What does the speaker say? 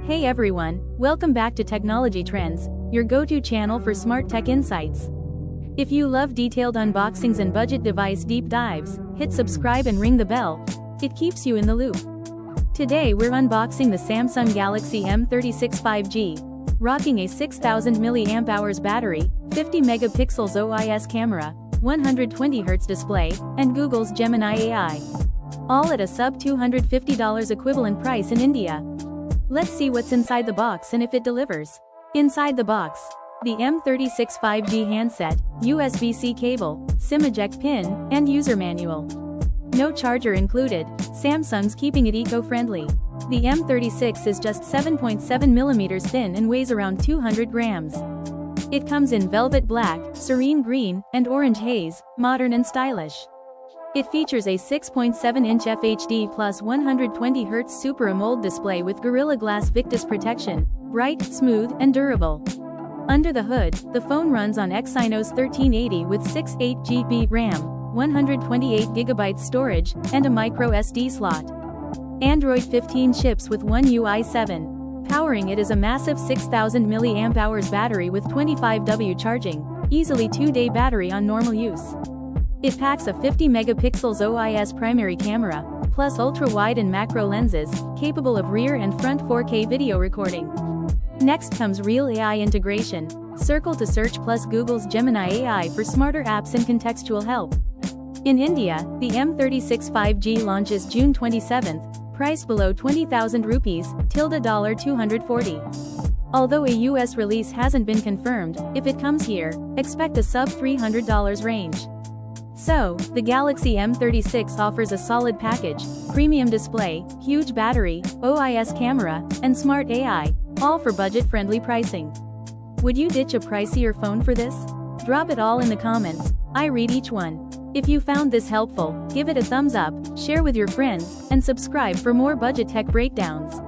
Hey everyone, welcome back to Technology Trends, your go-to channel for smart tech insights. If you love detailed unboxings and budget device deep dives, hit subscribe and ring the bell. It keeps you in the loop. Today we're unboxing the Samsung Galaxy M36 5G, rocking a 6000 mAh battery, 50 megapixels OIS camera, 120Hz display, and Google's Gemini AI. All at a sub $250 equivalent price in India. Let's see what's inside the box and if it delivers. Inside the box, the M36 5G handset, USB-C cable, SIM eject pin, and user manual. No charger included, Samsung's keeping it eco-friendly. The M36 is just 7.7 mm thin and weighs around 200 grams. It comes in velvet black, serene green, and orange haze, modern and stylish. It features a 6.7-inch FHD plus 120Hz Super AMOLED display with Gorilla Glass Victus protection, bright, smooth, and durable. Under the hood, the phone runs on Exynos 1380 with 8GB RAM, 128GB storage, and a micro SD slot. Android 15 ships with One UI 7. Powering it is a massive 6000 mAh battery with 25W charging, easily 2-day battery on normal use. It packs a 50 megapixels OIS primary camera, plus ultra-wide and macro lenses, capable of rear and front 4K video recording. Next comes real AI integration, Circle to Search plus Google's Gemini AI for smarter apps and contextual help. In India, the M36 5G launches June 27, priced below 20,000 rupees, $240. Although a US release hasn't been confirmed, if it comes here, expect a sub $300 range. So, the Galaxy M36 offers a solid package, premium display, huge battery, OIS camera, and smart AI, all for budget-friendly pricing. Would you ditch a pricier phone for this? Drop it all in the comments, I read each one. If you found this helpful, give it a thumbs up, share with your friends, and subscribe for more budget tech breakdowns.